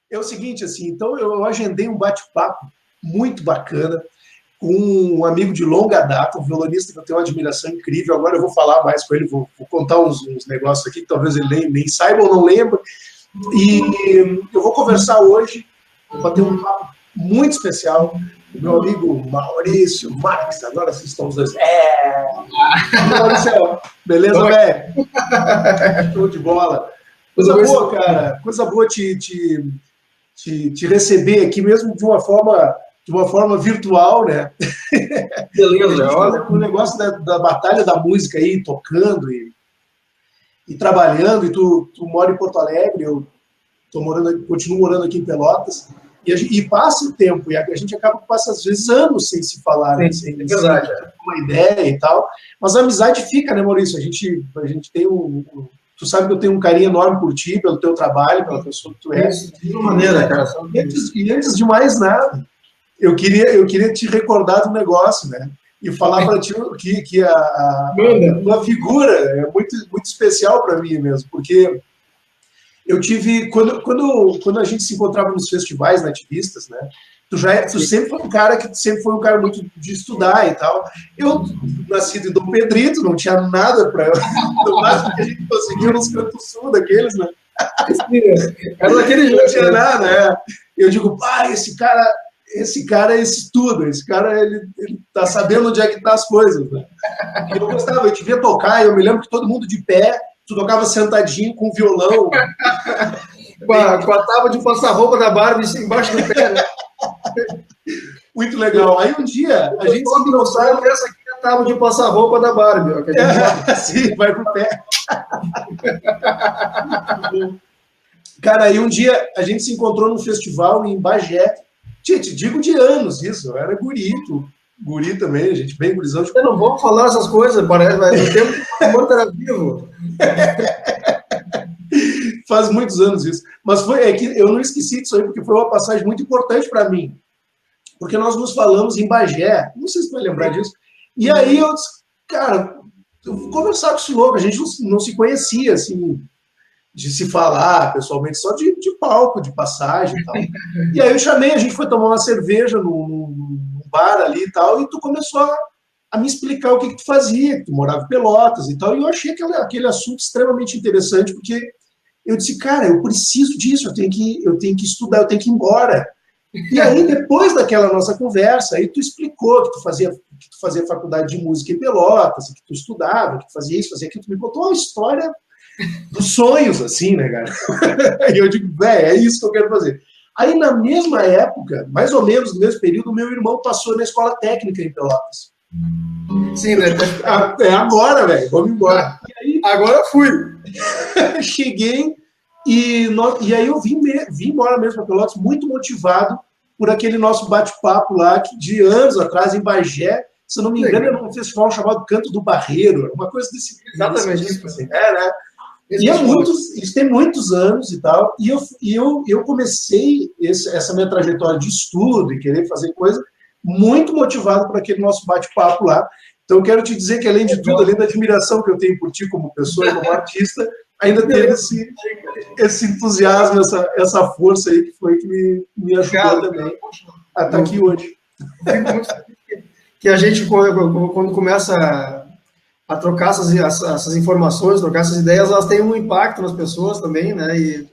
É o seguinte, assim, então eu agendei um bate-papo muito bacana com um amigo de longa data, um violonista que eu tenho uma admiração incrível. Agora eu vou falar mais com ele, vou contar uns negócios aqui que talvez ele nem saiba ou não lembre. E eu vou conversar hoje, vou bater um papo muito especial com o meu amigo Maurício Marques. Agora vocês estão os dois. Maurício, beleza, velho? Show de bola. Coisa boa, cara. Coisa boa te receber aqui, mesmo de uma forma virtual, né? Beleza, olha. O negócio da batalha da música aí, tocando e trabalhando, e tu mora em Porto Alegre, eu continuo morando aqui em Pelotas, e passa o tempo, e a gente acaba que passa, às vezes, anos sem se falar, né? Sem verdade, uma ideia e tal, mas a amizade fica, né, Maurício? A gente tem tu sabe que eu tenho um carinho enorme por ti, pelo teu trabalho, pela pessoa que tu é. De uma maneira, cara. E antes de mais nada, eu queria te recordar do negócio, né? E falar para ti que a tua figura é muito, muito especial para mim mesmo, porque eu tive, quando a gente se encontrava nos festivais nativistas, né? Tu sempre foi um cara muito de estudar e tal. Eu, nascido em Dom Pedrito, não tinha nada para... No máximo que a gente conseguiu nos cantos sul daqueles, né? Era daquele jeito. Não tinha nada, né? Eu digo, esse cara estuda, esse cara, ele tá sabendo onde é que tá as coisas, né? Eu gostava, eu te via tocar, eu me lembro que todo mundo de pé, tu tocava sentadinho com violão. Com a tábua de passar roupa da Barbie embaixo do pé, né? Muito legal. Aí um dia, a gente se não sabe, essa aqui é a tábua de passar roupa da Barbie. Ó, que sim, vai pro pé. Cara, aí um dia a gente se encontrou num festival em Bagé. Te digo de anos isso, eu era guri também, a gente bem gurizão. Eu não vou falar essas coisas, parece, mas no tempo que o amor era vivo. Faz muitos anos isso. Mas é que eu não esqueci disso aí, porque foi uma passagem muito importante para mim. Porque nós nos falamos em Bagé, não sei se tu vai lembrar disso. E aí eu disse, cara, eu vou conversar com esse louco, a gente não se conhecia, assim, de se falar pessoalmente, só de palco, de passagem e tal. E aí eu chamei, a gente foi tomar uma cerveja num bar ali e tal, e tu começou a me explicar o que tu fazia, que tu morava em Pelotas e tal, e eu achei aquele assunto extremamente interessante, porque eu disse, cara, eu preciso disso, eu tenho que estudar, eu tenho que ir embora. E aí, depois daquela nossa conversa, aí tu explicou que tu fazia faculdade de música em Pelotas, que tu estudava, que tu fazia isso, fazia aquilo, tu me contou uma história dos sonhos, assim, né, cara? E eu digo, é isso que eu quero fazer. Aí, na mesma época, mais ou menos no mesmo período, meu irmão passou na escola técnica em Pelotas. Sim, né? É agora, velho, vamos embora. Aí, agora eu fui. Cheguei e aí eu vim embora mesmo para Pelotas, muito motivado por aquele nosso bate-papo lá, que de anos atrás, em Bagé, se eu não me engano, era um festival chamado Canto do Barreiro, uma coisa desse tipo. Exatamente isso. Assim. Né? E isso tem muitos anos e tal, e eu comecei essa minha trajetória de estudo e querer fazer coisa muito motivado por aquele nosso bate-papo lá. Então, eu quero te dizer que, além de tudo, além da admiração que eu tenho por ti como pessoa e como artista, ainda teve esse entusiasmo, essa força aí que foi que me ajudou também a estar aqui hoje. Que a gente, quando começa a trocar essas informações, trocar essas ideias, elas têm um impacto nas pessoas também, né? E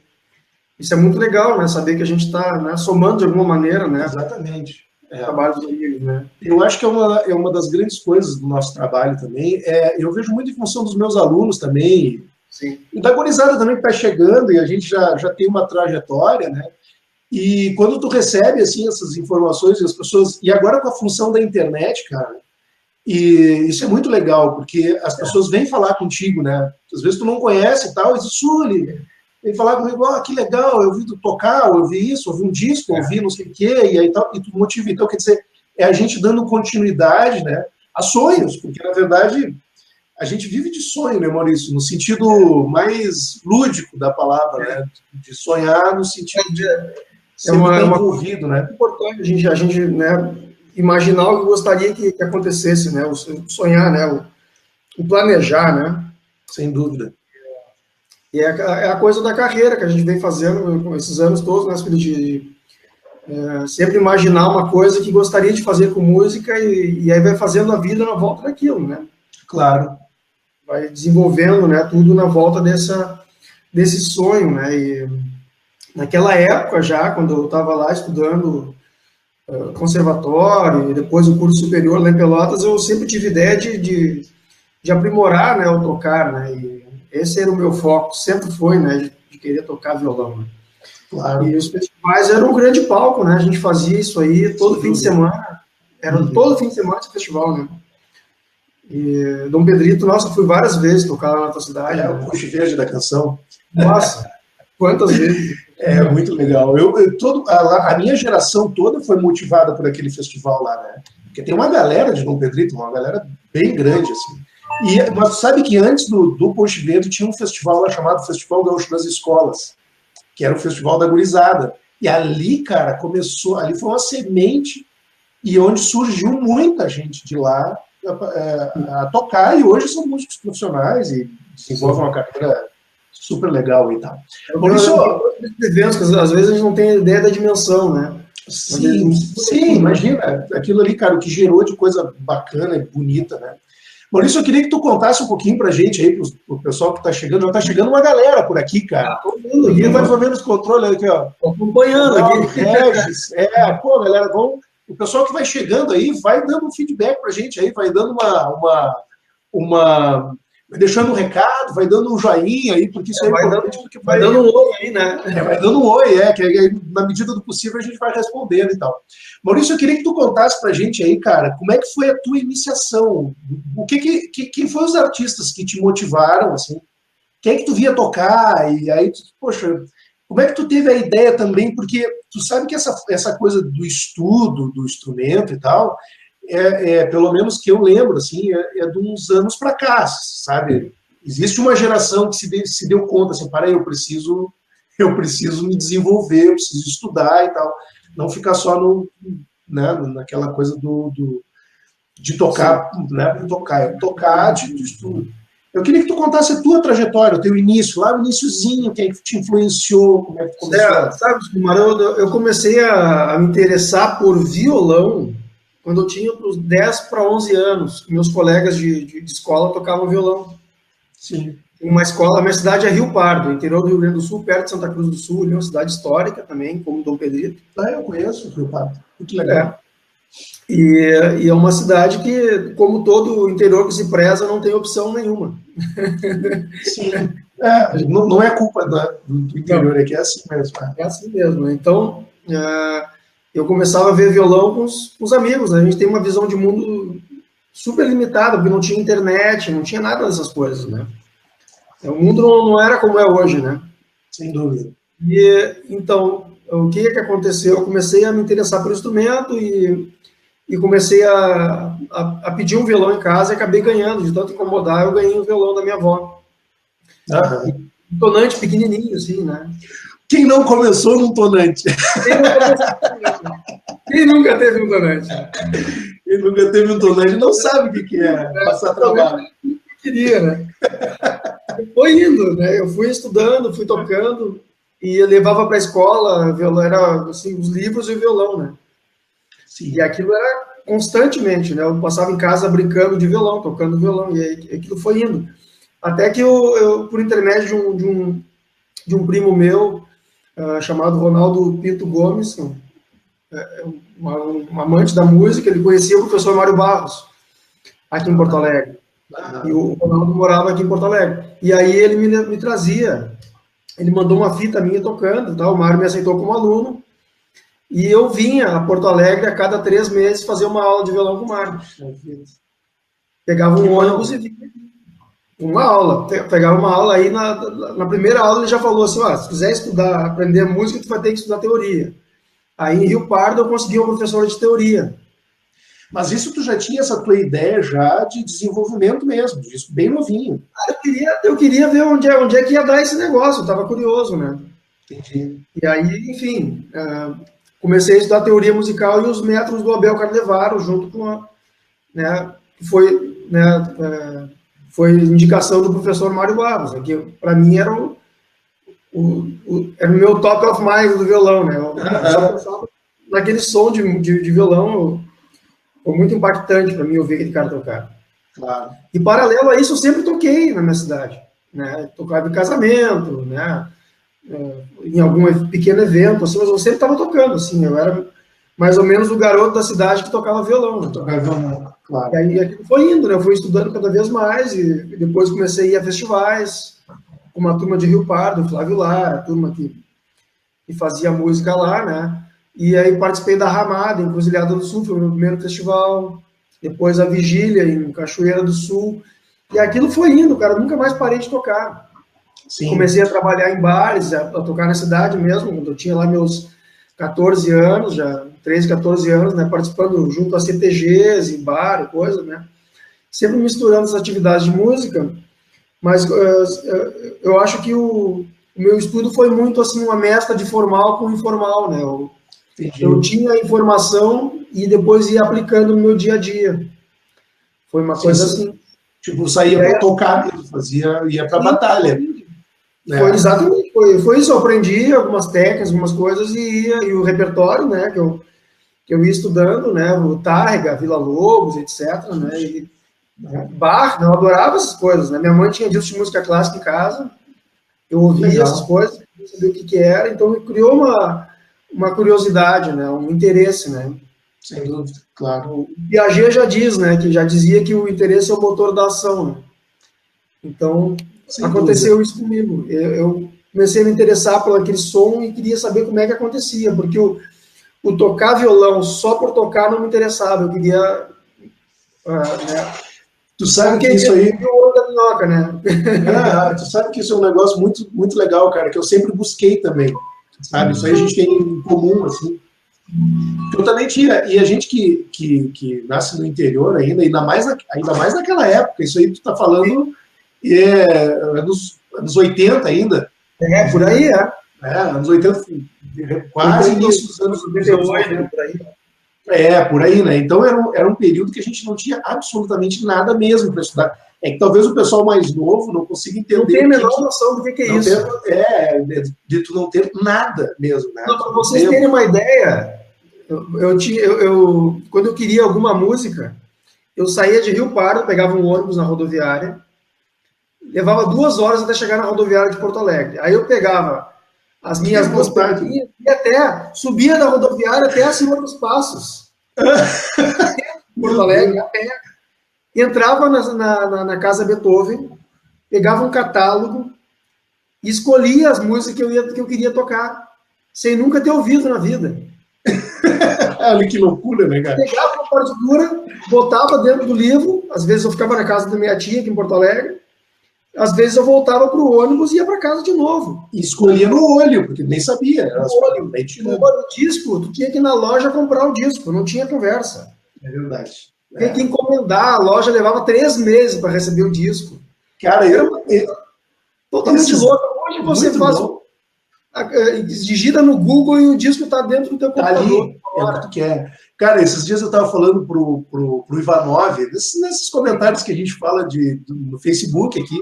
isso é muito legal, né? Saber que a gente está, né, somando de alguma maneira, né? Exatamente. Trabalho dos amigos, né? Eu acho que é uma das grandes coisas do nosso trabalho também. Eu vejo muito em função dos meus alunos também. Sim. E da gurizada também que está chegando, e a gente já tem uma trajetória, né? E quando tu recebe, assim, essas informações, e as pessoas... E agora com a função da internet, cara, e isso é muito legal, porque as pessoas vêm falar contigo, né? Às vezes tu não conhece e tal, e diz, Sully, vem falar comigo, que legal, eu ouvi tu tocar, eu ouvi isso, ouvi um disco, ouvi não sei o quê, e aí tal, e tu motiva. Então, quer dizer, é a gente dando continuidade, né, a sonhos, porque, na verdade, a gente vive de sonho, né, Maurício? No sentido mais lúdico da palavra, né? De sonhar no sentido de ser envolvido, né? É importante a gente, né, imaginar o que gostaria que acontecesse, né? O sonhar, né? O planejar, né? Sem dúvida. E é a coisa da carreira que a gente vem fazendo com esses anos todos, né, filho, sempre imaginar uma coisa que gostaria de fazer com música e aí vai fazendo a vida na volta daquilo, né? Claro. Vai desenvolvendo, né, tudo na volta desse sonho, né? E naquela época já, quando eu estava lá estudando conservatório e depois o curso superior lá em Pelotas, eu sempre tive ideia de aprimorar, né, o tocar, né? E esse era o meu foco, sempre foi, né, de querer tocar violão, né? Claro. E os festivais eram um grande palco, né? A gente fazia isso aí todo fim de semana. Era todo fim de semana esse festival, né? E Dom Pedrito, nossa, fui várias vezes tocar lá na tua cidade. O Puxa Verde da canção. Nossa, quantas vezes. É muito legal. A minha geração toda foi motivada por aquele festival lá, né? Porque tem uma galera de Dom Pedrito, uma galera bem grande, assim. Mas sabe que antes do Puxa Verde tinha um festival lá chamado Festival Gaúcho das Escolas, que era o festival da gurizada. E ali, cara, ali foi uma semente e onde surgiu muita gente de lá a tocar, e hoje são músicos profissionais e desenvolvem uma carreira super legal e tal. Por isso, eventos, às vezes a gente não tem ideia da dimensão, né? Sim, imagina, aquilo ali, cara, o que gerou de coisa bacana e bonita, né? Maurício, eu queria que tu contasse um pouquinho pra gente aí, pro pessoal que tá chegando. Já tá chegando uma galera por aqui, cara. E mais ou menos controle aqui, ó. Tô acompanhando aqui. Regis, pô, galera, o pessoal que vai chegando aí, vai dando um feedback pra gente aí, vai dando vai deixando um recado, vai dando um joinha aí, porque isso aí vai dando um oi aí, né? Vai dando um oi, que aí, na medida do possível a gente vai respondendo e tal. Maurício, eu queria que tu contasse pra gente aí, cara, como é que foi a tua iniciação? Quem foram os artistas que te motivaram, assim? Quem é que tu via tocar? E aí, poxa, como é que tu teve a ideia também? Porque tu sabe que essa coisa do estudo, do instrumento e tal, pelo menos que eu lembro, assim, de uns anos para cá, sabe? Existe uma geração que se deu conta, assim, eu preciso me desenvolver, eu preciso estudar e tal, não ficar só naquela coisa de tocar, né? Tocar de estudo. Eu queria que tu contasse a tua trajetória, o teu início, lá no iniciozinho, quem é que te influenciou, como é que começou? Sabe, eu comecei a me interessar por violão quando eu tinha uns 10 para 11 anos. Meus colegas de escola tocavam violão. Sim. Uma escola, a minha cidade é Rio Pardo, interior do Rio Grande do Sul, perto de Santa Cruz do Sul, é uma cidade histórica também, como Dom Pedrito. Eu conheço o Rio Pardo, muito legal. E é uma cidade que, como todo o interior que se preza, não tem opção nenhuma. Sim. Não é culpa do interior, é que é assim mesmo. É assim mesmo. Então, eu começava a ver violão com os amigos, né? A gente tem uma visão de mundo super limitada, porque não tinha internet, não tinha nada dessas coisas, né? O mundo não era como é hoje, né? Sem dúvida. Então, o que aconteceu? Eu comecei a me interessar pelo instrumento e comecei a pedir um violão em casa e acabei ganhando. De tanto incomodar, eu ganhei um violão da minha avó. Um tonante pequenininho, assim, né? Quem não começou num tonante? Quem nunca teve um tonante? Quem nunca teve um tonante não sabe o que é passar trabalho. Eu queria, né? Foi indo, né? Eu fui estudando, fui tocando e levava para a escola, violão, era assim, os livros e o violão, né? Sim. E aquilo era constantemente, né? Eu passava em casa brincando de violão, tocando violão, e aí aquilo foi indo. Até que eu por intermédio de um primo meu, chamado Ronaldo Pinto Gomes, um amante da música, ele conhecia o professor Mário Barros, aqui em Porto Alegre. E o Ronaldo morava aqui em Porto Alegre. E aí ele me trazia, ele mandou uma fita minha tocando, tá? O Mário me aceitou como aluno, e eu vinha a Porto Alegre a cada 3 meses fazer uma aula de violão com o Mário. Pegava um ônibus e vinha. Uma aula. Pegava uma aula aí, na primeira aula ele já falou assim, se quiser estudar, aprender música, tu vai ter que estudar teoria. Aí em Rio Pardo eu consegui uma professora de teoria. Mas isso tu já tinha essa tua ideia já de desenvolvimento mesmo, disso bem novinho. Eu queria ver onde é que ia dar esse negócio, eu estava curioso, né? Entendi. E aí, enfim, comecei a estudar teoria musical e os métodos do Abel Carnevaro, junto com foi indicação do professor Mário Barros, que para mim era era o meu top of mind do violão, né? Eu só pensava naquele som de violão, foi muito impactante para mim ouvir aquele cara tocar. Claro. E paralelo a isso, eu sempre toquei na minha cidade, né? Tocava em casamento, né? Em algum pequeno evento, assim, mas eu sempre estava tocando, assim, eu era mais ou menos o garoto da cidade que tocava violão. Né? Tocava violão, claro. E aí foi indo, né? Eu fui estudando cada vez mais e depois comecei a ir a festivais, com uma turma de Rio Pardo, Flávio Lara, a turma que fazia música lá, né? E aí participei da Ramada, em Cruzilhada do Sul, foi o meu primeiro festival. Depois a Vigília, em Cachoeira do Sul. E aquilo foi indo, cara, nunca mais parei de tocar. Sim. Comecei a trabalhar em bares, a tocar na cidade mesmo, quando eu tinha lá meus 14 anos, já 13, 14 anos, né, participando junto a CTGs, em bar, coisa, né, sempre misturando as atividades de música, mas eu acho que o meu estudo foi muito, assim, uma mescla de formal com informal, né, eu tinha a informação e depois ia aplicando no meu dia a dia. Foi uma coisa assim. Tipo, saía para tocar, ia para batalha. Foi exatamente, foi isso, eu aprendi algumas técnicas, algumas coisas e o repertório, né, que eu ia estudando, né, o Tárrega, Vila Lobos, etc, né, e Bach, eu adorava essas coisas, né, minha mãe tinha disco de música clássica em casa, eu ouvia essas coisas, não sabia o que era, então criou uma curiosidade, né, um interesse, né. Sem dúvida, claro. O Piaget já diz, né, que já dizia que o interesse é o motor da ação, né. Então, aconteceu isso comigo. Eu comecei a me interessar por aquele som e queria saber como é que acontecia, porque o tocar violão só por tocar não me interessava, eu queria... né, tu sabe que isso aí... da minhoca, né? Tu sabe que isso é um negócio muito, muito legal, cara, que eu sempre busquei também, sabe? Isso aí a gente tem em comum, assim. Eu também tinha, e a gente que nasce no interior ainda mais naquela época, isso aí tu tá falando anos 80 ainda. Por aí, anos 80, quase início dos anos 98, por aí. Por aí, né? Então era um período que a gente não tinha absolutamente nada mesmo para estudar. É que talvez o pessoal mais novo não consiga entender. Não tem a menor noção do que é isso. De tu não ter nada mesmo, né? Para vocês terem uma ideia, quando eu queria alguma música, eu saía de Rio Pardo, pegava um ônibus na rodoviária, levava 2 horas até chegar na rodoviária de Porto Alegre. Aí eu pegava as minhas duas perninhas e até subia da rodoviária até a Senhora dos Passos. Porto Alegre, a pé. Entrava na Casa Beethoven, pegava um catálogo e escolhia as músicas que eu queria tocar, sem nunca ter ouvido na vida. Olha que loucura, né, cara? Pegava uma partitura, botava dentro do livro, às vezes eu ficava na casa da minha tia aqui em Porto Alegre, às vezes eu voltava para o ônibus e ia para casa de novo. E escolhia no olho, porque nem sabia. No disco, tu tinha que ir na loja comprar o disco, não tinha conversa. É verdade. Tinha que encomendar, a loja levava 3 meses para receber o disco. Cara, totalmente louco. Hoje você faz... digita no Google e o disco está dentro do teu computador. Ali, é o que tu quer. Cara, esses dias eu estava falando pro Ivanov, nesses comentários que a gente fala no Facebook aqui,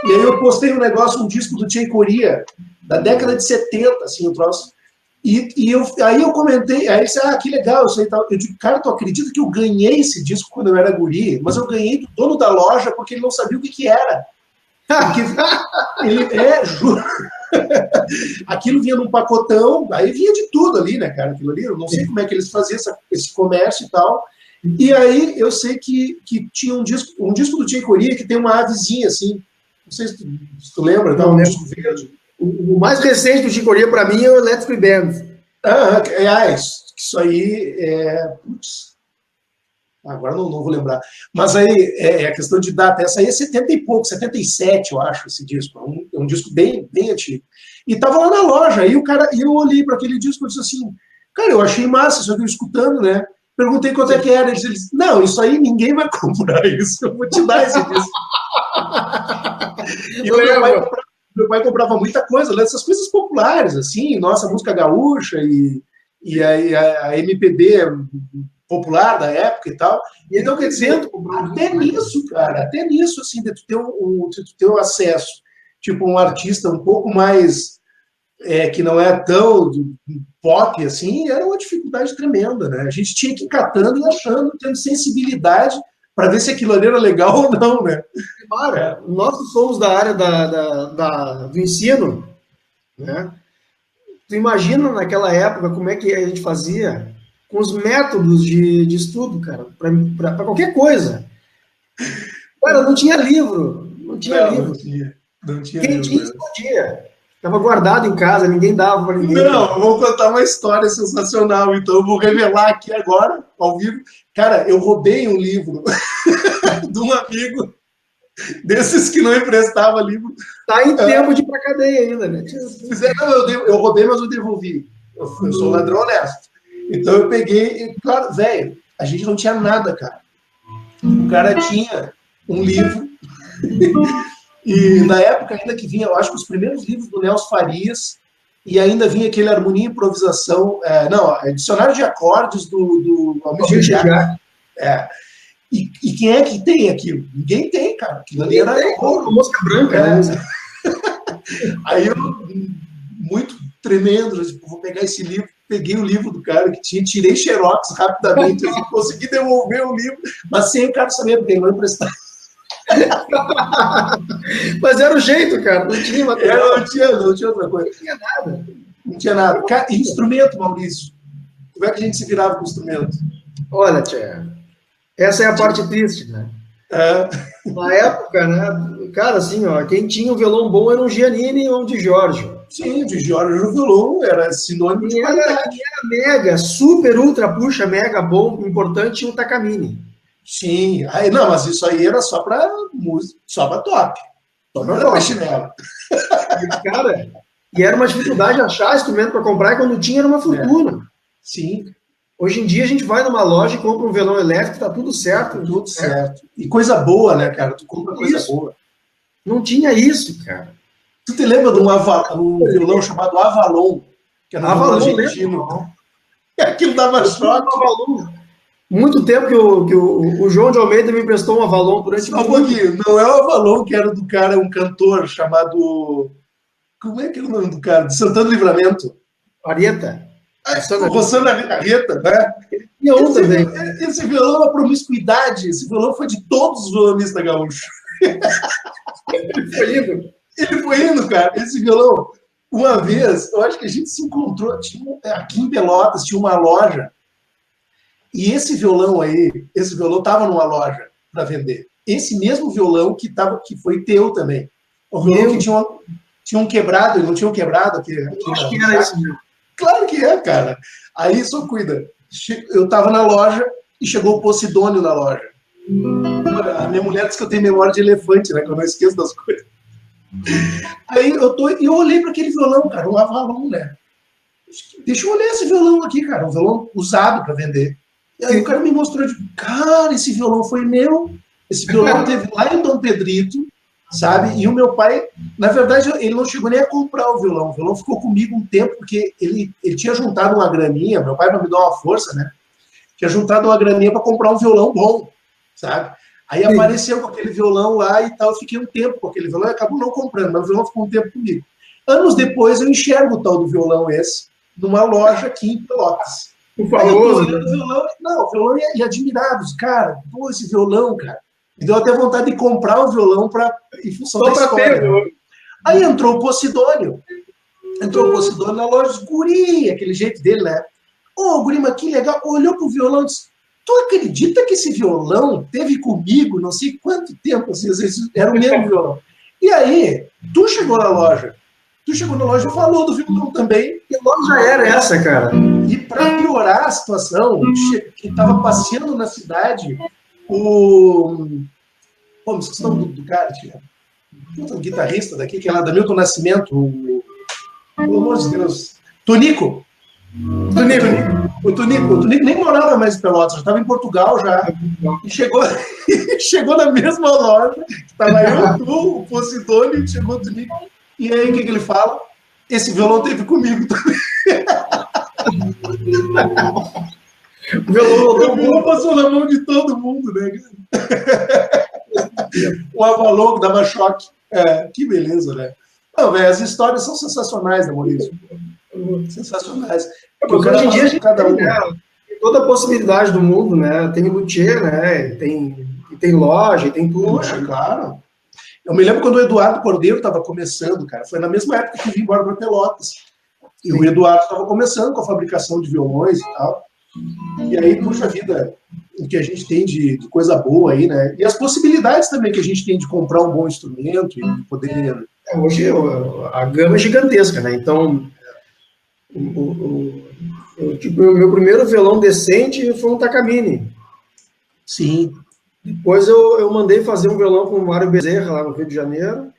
e aí eu postei um disco do Tchê Coria, da década de 70, assim, o troço. Aí eu comentei, aí ele disse, que legal, isso aí tal. Eu digo, cara, tu acredita que eu ganhei esse disco quando eu era guri? Mas eu ganhei do dono da loja porque ele não sabia o que era. Porque juro. Aquilo vinha num pacotão, aí vinha de tudo ali, né, cara? Aquilo ali, eu não sei como é que eles faziam esse comércio e tal. E aí eu sei que tinha um disco do Tchê Coria que tem uma avezinha assim. Não sei se tu lembra, tá? Um disco verde. O mais recente do Tchê Coria para mim é o Electric Band. Isso aí putz, agora não vou lembrar. Mas aí a questão de data. Essa aí é 70 e pouco, 77, eu acho, esse disco. É um disco bem, bem antigo. E tava lá na loja, aí eu olhei para aquele disco e disse assim, cara, eu achei massa, isso aqui eu escutando, né? Perguntei quanto é que era. Ele disse, não, isso aí ninguém vai comprar isso, eu vou te dar esse disco. E meu pai comprava muita coisa, essas coisas populares, assim, nossa música gaúcha e a MPB popular da época e tal. Então, quer dizer, até nisso, cara, assim, de tu ter um acesso. tipo um artista um pouco mais, que não é tão pop assim, era uma dificuldade tremenda, né? A gente tinha que ir catando e achando, tendo sensibilidade para ver se aquilo ali era legal ou não, né? Claro, nós que somos da área do ensino, né? Tu imagina naquela época como é que a gente fazia com os métodos de estudo, cara, para qualquer coisa. Cara, não tinha livro, não tinha livro. Não tinha Quem livro tinha, mesmo. escondia. Estava guardado em casa, ninguém dava para ninguém. Não, eu vou contar uma história sensacional, então eu vou revelar aqui agora, ao vivo. Cara, eu roubei um livro de um amigo, desses que não emprestava livro. Tá em tempo de ir pra cadeia ainda, né? Não, eu roubei, mas eu devolvi. Eu sou ladrão honesto. Então eu peguei, e, claro, velho, a gente não tinha nada, cara. O cara tinha um livro, e na época ainda que vinha, eu acho que os primeiros livros do Nelson Farias, e ainda vinha aquele Harmonia e Improvisação, dicionário de acordes do Almir Jacques. E quem é que tem aquilo? Ninguém tem, cara. Aquilo ali era mosca branca, né? Aí eu, muito tremendo, tipo, vou pegar esse livro, peguei o livro do cara que tinha, tirei xerox rapidamente, assim, consegui devolver o livro, mas sem o cara saber, porque ele não emprestava. Mas era o jeito, cara, não tinha material. Não tinha outra coisa. Não tinha nada. Cara, instrumento, Maurício. Como é que a gente se virava com o instrumento? Olha, tia, essa é a parte triste, né? Na época, né, cara, assim, ó, quem tinha um violão bom era um Giannini ou um Di Giorgio. Sim, o Di Giorgio, o violão era sinônimo de qualidade. Quem era mega, super, ultra, puxa, mega bom, importante, tinha o Takamine. Sim, aí, não, mas isso aí era só para música, só para top. Só não era para chinelo. Cara, e era uma dificuldade achar instrumento para comprar, e quando tinha era uma fortuna. Sim. Hoje em dia a gente vai numa loja e compra um violão elétrico, tá tudo certo. Tudo certo. E coisa boa, né, cara? Tu compra coisa boa. Não tinha isso, cara. Tu te lembra de um violão chamado Avalon? Que era um violão argentino. Aquilo dava choque. Muito tempo que o João de Almeida me emprestou um Avalon durante um pouquinho. Não é o Avalon que era do cara, um cantor chamado... Como é que é o nome do cara? De Santana do Livramento. Arieta. Rossana Arieta, né? Esse violão é uma promiscuidade. Esse violão foi de todos os violonistas gaúchos. Ele foi indo, cara. Esse violão, uma vez, eu acho que a gente se encontrou, aqui em Pelotas, tinha uma loja, e esse violão estava numa loja para vender. Esse mesmo violão que foi teu também. O violão que tinha um quebrado, ele não tinha um quebrado aqui. Acho que era isso mesmo. Claro que é, cara. Aí só cuida. Eu estava na loja e chegou o Posidônio na loja. A minha mulher disse que eu tenho memória de elefante, né? Que eu não esqueço das coisas. Aí eu olhei para aquele violão, cara, um Avalon, né? Deixa eu olhar esse violão aqui, cara, um violão usado para vender. E aí o cara me mostrou, tipo, cara, esse violão foi meu. Esse violão teve lá em Dom Pedrito, sabe? E o meu pai, na verdade, ele não chegou nem a comprar o violão ficou comigo um tempo, porque ele tinha juntado uma graninha, meu pai vai me dar uma força, né? Tinha juntado uma graninha para comprar um violão bom, sabe? Aí apareceu com aquele violão lá e tal, eu fiquei um tempo com aquele violão e acabou não comprando, mas o violão ficou um tempo comigo. Anos depois eu enxergo o tal do violão esse, numa loja aqui em Pelotas. O famoso. O violão e admirados, cara, pô, esse violão, cara. Me deu até vontade de comprar o violão em função da história. Aí entrou o Posidônio. Na loja, guri, aquele jeito dele, né? Ô, guri, mas que legal. Olhou pro violão e disse, tu acredita que esse violão teve comigo não sei quanto tempo, assim, às vezes era o mesmo violão. E aí, tu chegou na loja e falou do violão também. Que loja já era essa, cara? E para piorar a situação, que estava passeando na cidade, me esqueci o nome do cara, um guitarrista daqui, que é lá da Milton Nascimento, pelo amor de Deus, Tonico. O Tonico nem morava mais em Pelotas, já estava em Portugal já. E chegou na mesma loja, estava eu, tu, o Posidônio, chegou o Tonico. E aí, o que ele fala? Esse violão teve comigo também. O violão passou na mão de todo mundo, né? O Avalon que dava choque. Que beleza, né? Não, velho, as histórias são sensacionais, né, Maurício? Sensacionais. Porque hoje em dia a gente tem, né, toda a possibilidade do mundo, né? Tem luthier, né? Tem loja, tem tudo. Poxa, claro. Eu me lembro quando o Eduardo Cordeiro estava começando, cara. Foi na mesma época que eu vim embora para Pelotas. E o Eduardo estava começando com a fabricação de violões e tal. E aí, puxa vida, o que a gente tem de coisa boa aí, né? E as possibilidades também que a gente tem de comprar um bom instrumento e de poder... Hoje a gama é gigantesca, né? Então, tipo, o meu primeiro violão decente foi um Takamine. Sim. Depois eu mandei fazer um violão com o Mário Bezerra, lá no Rio de Janeiro.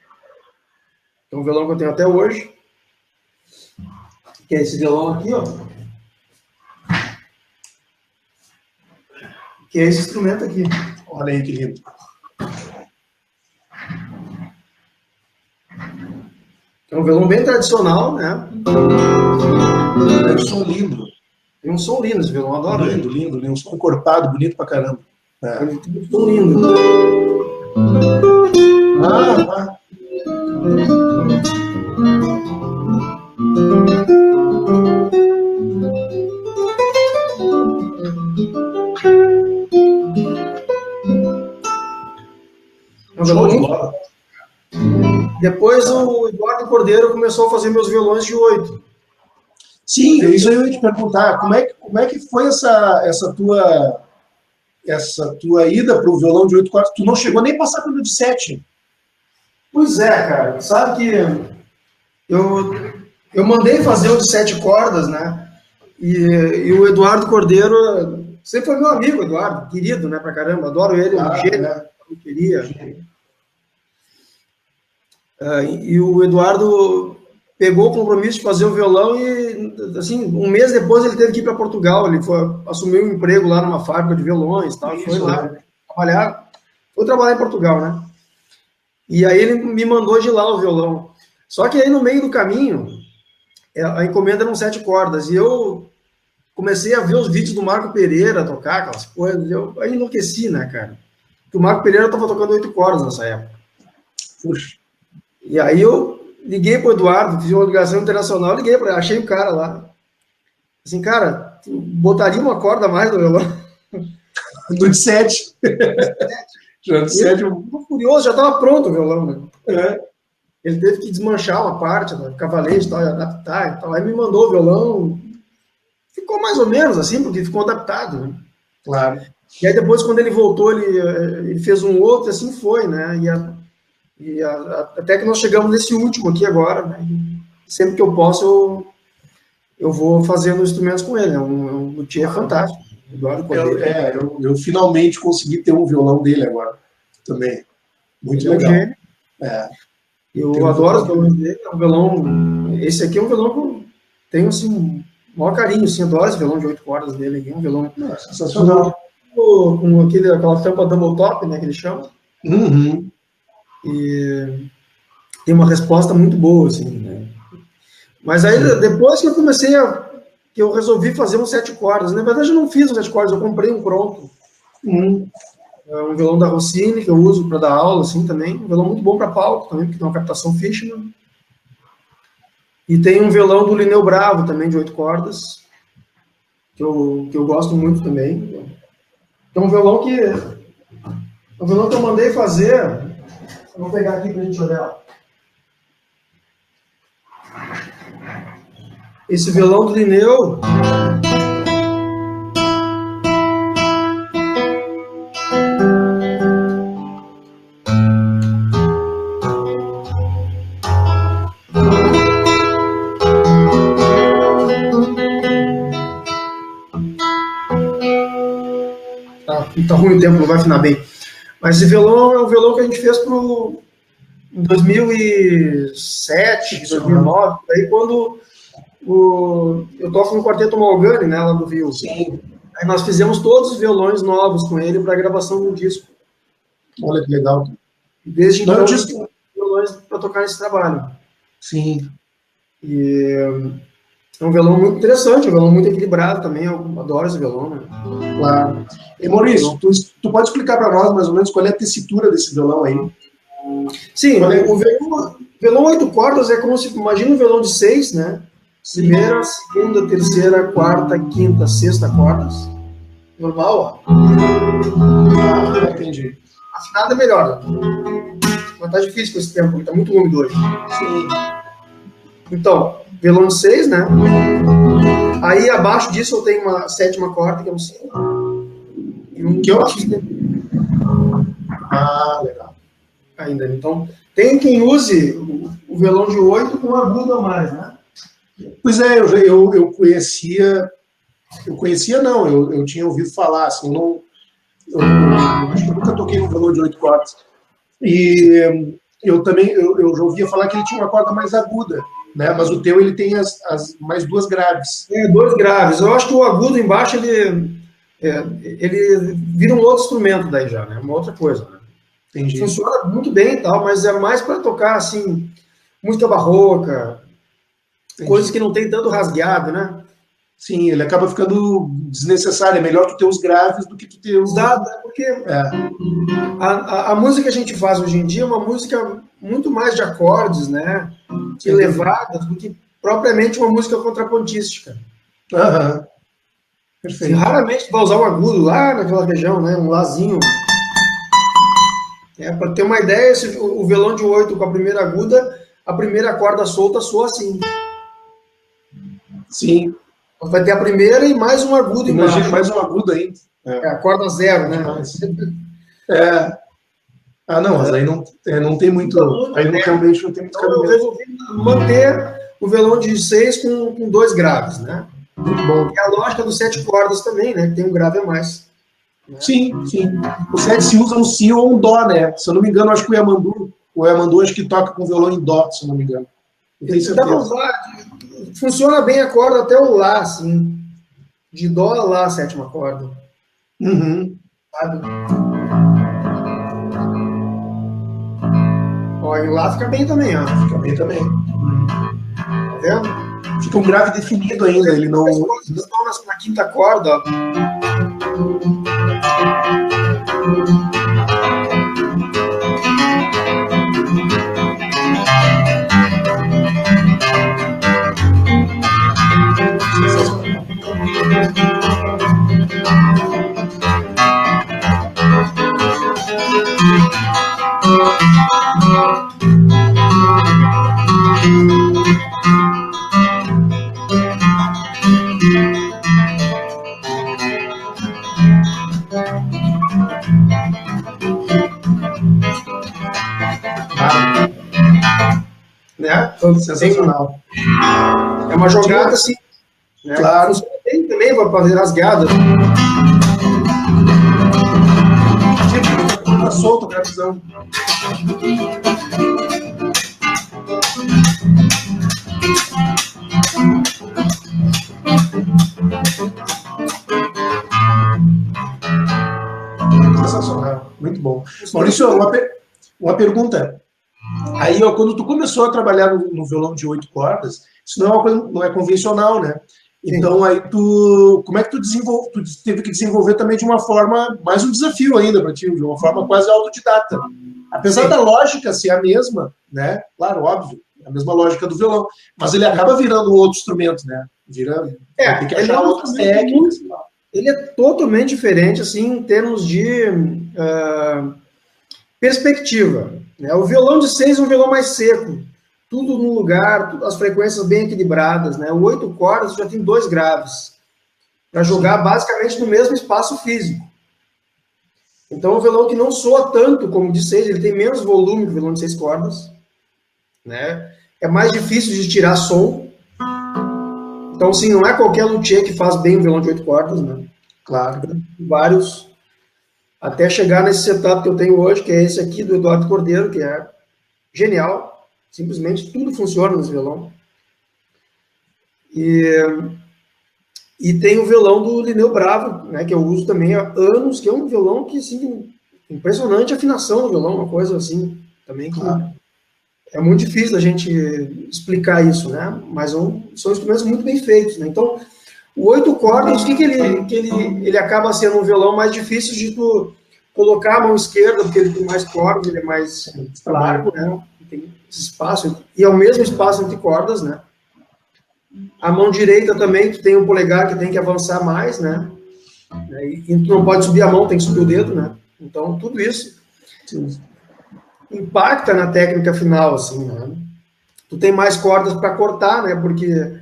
É um violão que eu tenho até hoje. Que é esse violão aqui, ó. Que é esse instrumento aqui. Olha aí que lindo. É um violão bem tradicional, né? Tem um som lindo. Tem um som lindo esse violão, adoro. Lindo, lindo, lindo. Um som encorpado, bonito pra caramba. Ele tem um som lindo. Ah. Show de bola. Depois o Eduardo Cordeiro começou a fazer meus violões de 8. Sim, isso aí eu ia te perguntar. Como é que foi essa tua ida para o violão de 8 cordas? Tu não chegou nem a passar pelo de 7. Pois é, cara. Sabe que eu mandei fazer o de 7 cordas, né? E o Eduardo Cordeiro sempre foi meu amigo, Eduardo, querido, né, pra caramba. Adoro ele, um gênio, né? Eu queria. E o Eduardo pegou o compromisso de fazer o violão e, assim, um mês depois ele teve que ir para Portugal. Ele assumiu um emprego lá numa fábrica de violões, tal, foi lá trabalhar em Portugal, né? E aí ele me mandou de lá o violão. Só que aí no meio do caminho, a encomenda eram 7 cordas e eu comecei a ver os vídeos do Marco Pereira tocar aquelas coisas. Eu aí enlouqueci, né, cara? Porque o Marco Pereira estava tocando 8 cordas nessa época. Puxa. E aí eu liguei pro Eduardo, fiz uma ligação internacional, liguei para ele, achei o cara lá. Assim, cara, tu botaria uma corda a mais no violão? Do de 7. Já do 7. Eu curioso, já estava pronto o violão, né? É. Ele teve que desmanchar uma parte, né, cavalete e tal, e adaptar e tal. Aí me mandou o violão. Ficou mais ou menos assim, porque ficou adaptado, né? Claro. E aí depois, quando ele voltou, ele fez um outro, assim foi, né? Até que nós chegamos nesse último aqui agora, né? Sempre que eu posso, eu vou fazendo instrumentos com ele. É um luthier fantástico. Eu finalmente consegui ter um violão dele agora também. Muito legal. Eu adoro os violões dele. É um violão. Esse aqui é um violão que eu tenho assim, o maior carinho. Assim, adoro esse violão de 8 cordas dele aqui. É um violão sensacional. Com aquela tampa double top, né? Que ele chama. Uhum. E tem uma resposta muito boa, assim, né? Mas aí, depois que eu resolvi fazer um 7 cordas, na verdade eu não fiz um 7 cordas, eu comprei um pronto. Um violão da Rossini, que eu uso para dar aula, assim, também. Um violão muito bom para palco também, porque tem uma captação Fishman. E tem um violão do Lineu Bravo também, de 8 cordas, que eu gosto muito também. É um violão que eu mandei fazer. Eu vou pegar aqui pra gente olhar. Esse violão do Lineu. Tá ruim o tempo, não vai afinar bem. Mas esse violão é um violão que a gente fez em 2007, 2009, aí quando eu toco no Quarteto Malgani, né, lá do Rio. Sim. Aí nós fizemos todos os violões novos com ele para gravação do disco. Olha que legal. Desde então, violões para tocar nesse trabalho. Sim. E é um violão muito interessante, um violão muito equilibrado também, eu adoro esse violão, né? Claro. E Maurício, tu pode explicar para nós mais ou menos qual é a tessitura desse violão aí? Sim, o violão 8 cordas é como se, imagina um violão de 6, né? Primeira, segunda, terceira, quarta, quinta, sexta cordas. Normal, ó. Entendi. Afinado é melhor. Mas tá difícil com esse tempo, porque tá muito úmido hoje. Sim. Então, violão de 6, né? Aí abaixo disso eu tenho uma sétima corda, que é um Si. E um que eu legal. Ainda. Então, tem quem use o violão de 8 com agudo a mais, né? Pois é, eu conhecia. Eu conhecia, não, eu tinha ouvido falar, assim, eu acho que eu nunca toquei um violão de 8 cordas. E eu também, eu já ouvia falar que ele tinha uma corda mais aguda, né? Mas o teu, ele tem as mais 2 graves. 2 graves. Eu acho que o agudo embaixo, ele vira um outro instrumento daí já, né? Uma outra coisa, né? Entendi. Funciona muito bem e tal, mas é mais para tocar, assim, música barroca, coisas que não tem tanto rasgueado, né? Sim, ele acaba ficando desnecessário. É melhor tu ter os graves do que tu ter os... Exato, porque a música que a gente faz hoje em dia é uma música muito mais de acordes, né? Elevadas, do que propriamente uma música contrapontística. Aham. Perfeito. Raramente tu vai usar um agudo lá naquela região, né? Um lázinho. Para ter uma ideia, o violão de 8 com a primeira aguda, a primeira corda solta soa assim. Sim. Vai ter a primeira e mais um agudo embaixo. Imagina mais um agudo ainda. A corda 0, né? Não, mas aí não tem muito... Aí realmente não tem muito cabimento. Então eu resolvi manter o violão de 6 com 2 graves, né? Muito bom. E a lógica dos 7 cordas também, né? Tem um grave a mais. Né? Sim, sim. O 7 se usa um Si ou um Dó, né? Se eu não me engano, acho que o Yamandu acho que toca com violão em Dó, se eu não me engano. Não tenho certeza. Dá pra usar, funciona bem a corda até o Lá, assim. De Dó a Lá, a sétima corda. Uhum. Sabe? Ó, em Lá fica bem também, ó. Fica bem também. Tá vendo? Fica um grave definido ainda, ele não... Estão na quinta corda, ó. Né? Sensacional. É uma jogada assim. Né? Claro. Tem também para fazer rasgada. Tá solto, gravizão. Sensacional, muito bom. Maurício, uma pergunta. Aí, ó, quando tu começou a trabalhar no violão de 8 cordas, isso não é uma coisa, não é convencional, né? Então, aí como é que tu teve que desenvolver também de uma forma, mais um desafio ainda para ti, de uma forma quase autodidata. Apesar da lógica ser a mesma, né? Claro, óbvio, a mesma lógica do violão, mas ele acaba virando um outro instrumento, né? Tem que achar outras técnicas. Ele é totalmente diferente, assim, em termos de perspectiva. Né? O violão de 6 é um violão mais seco, tudo no lugar, as frequências bem equilibradas. Né? O 8 cordas já tem 2 graves, para jogar basicamente no mesmo espaço físico. Então, é um violão que não soa tanto como o de 6, ele tem menos volume que o violão de 6 cordas. Né? É mais difícil de tirar som. Então, sim, não é qualquer luthier que faz bem um violão de 8 cordas, né? Claro, vários, até chegar nesse setup que eu tenho hoje, que é esse aqui do Eduardo Cordeiro, que é genial. Simplesmente tudo funciona nesse violão. E tem o violão do Lineu Bravo, né, que eu uso também há anos, que é um violão que, assim, impressionante a afinação do violão, uma coisa assim, também que é muito difícil a gente explicar isso, né? Mas são instrumentos muito bem feitos, né? Então, o 8 cordas, o que ele acaba sendo um violão mais difícil de tu colocar a mão esquerda, porque ele tem mais cordas, ele é mais largo, né? Tem espaço, e é o mesmo espaço entre cordas, né? A mão direita também, tu tem um polegar que tem que avançar mais, né? E tu não pode subir a mão, tem que subir o dedo, né? Então, tudo isso impacta na técnica final, assim, né? Tu tem mais cordas para cortar, né? Porque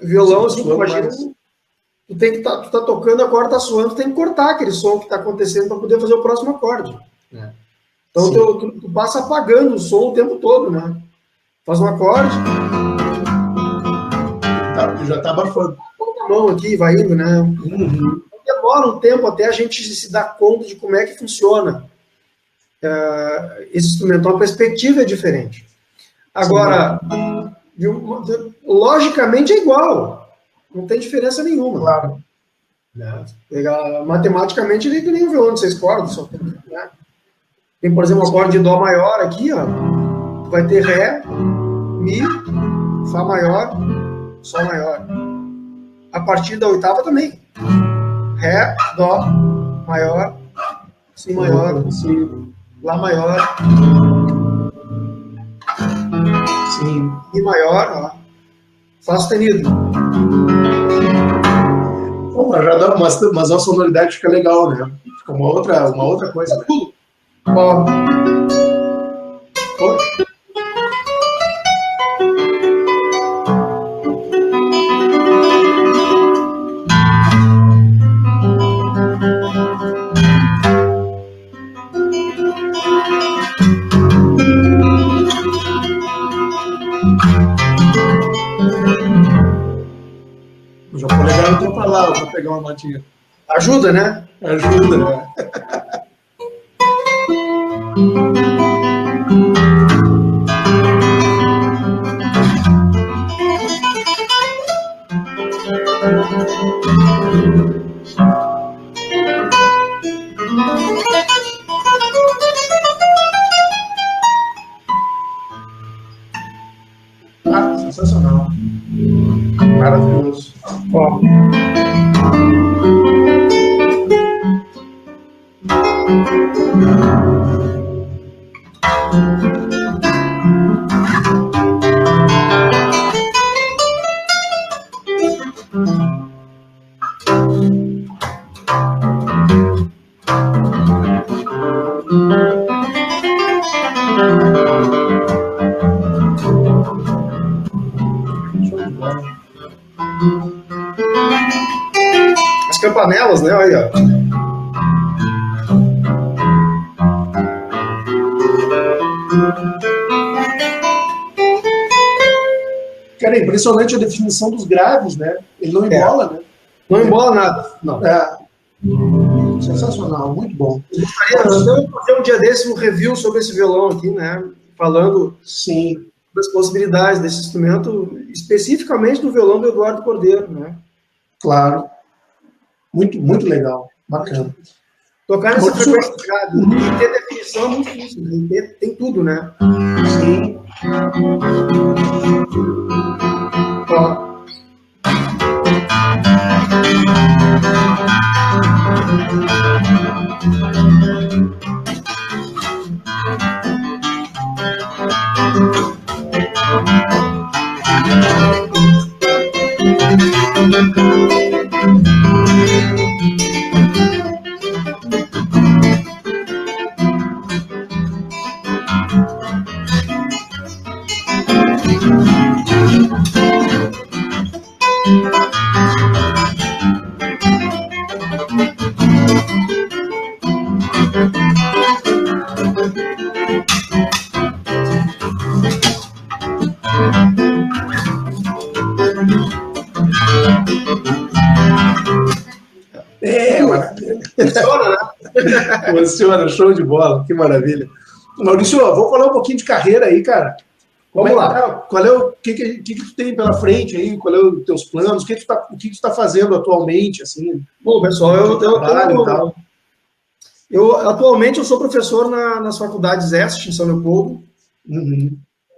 violão, assim, imagina, tu tem que tu tá tocando, a corda tá suando, tu tem que cortar aquele som que tá acontecendo para poder fazer o próximo acorde. Né? Então, tu passa apagando o som o tempo todo, né? Faz um acorde... já tá abafando. A mão aqui, vai indo, né? Demora um tempo até a gente se dar conta de como é que funciona esse instrumento. Então, a perspectiva é diferente. Agora, logicamente é igual. Não tem diferença nenhuma. Claro. Né? Matematicamente, ele é que nem um violão de 6 cordas. Só tem, né? Tem, por exemplo, um acorde de Dó maior aqui, ó. Vai ter Ré, Mi, Fá maior, Sol maior. A partir da oitava também. Ré, Dó maior, Si maior, Lá maior, Mi maior, ó. Fá sustenido. Bom, já dá mas a sonoridade fica legal, né? Fica uma outra coisa. Né? Ó. Já vou levar então para lá, vou pegar uma notinha. Ajuda, né? Ajuda, né? Sensacional. Maravilhoso. Ó. As campanelas, né? Olha aí, ó. Cara, é impressionante a definição dos graves, né? Ele não embola, né? Não embola nada. Não. Sensacional, muito bom. Eu gostaria de fazer um dia desse um review sobre esse violão aqui, né? Falando das possibilidades desse instrumento, especificamente do violão do Eduardo Cordeiro, né? Claro. Muito, muito legal. Bacana. Tocar nessa frequência grave e ter definição é muito difícil. Né? Tem tudo, né? Sim. Ó. Funciona, né? Funciona, show de bola, que maravilha. Maurício, vamos falar um pouquinho de carreira aí, cara. Vamos lá. Qual é o que tu tem pela frente aí? Qual é os teus planos? O que tu está fazendo atualmente, assim? Bom, pessoal, atualmente eu sou professor nas faculdades EST, em São Leopoldo.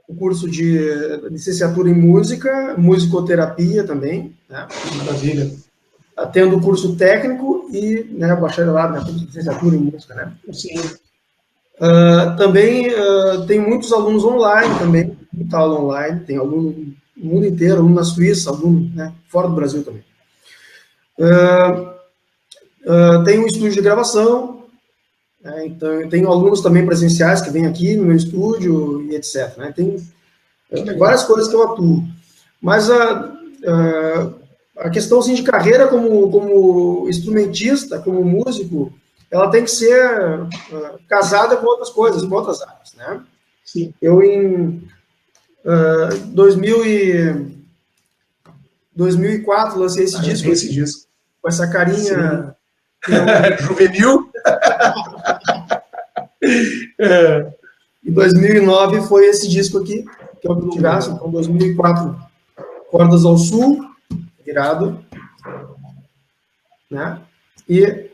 O curso de licenciatura em música, musicoterapia também. Né? Maravilha. tendo curso técnico e, né, bacharelado, né, licenciatura em música, né? Sim. Também tem muitos alunos online também, muita aula online, tem aluno no mundo inteiro, aluno na Suíça, aluno, né, fora do Brasil também. Tem um estúdio de gravação, então eu tenho alunos também presenciais que vêm aqui no meu estúdio e etc. Né? Tem várias coisas que eu atuo. Mas a questão assim, de carreira como instrumentista, como músico, ela tem que ser casada com outras coisas, com outras áreas. Né? Sim. Eu, em 2004, lancei esse disco. Com essa carinha... Juvenil. Em 2009 foi esse disco aqui, que é o Milongaço. Então, 2004, Cordas ao Sul, virado. Né? E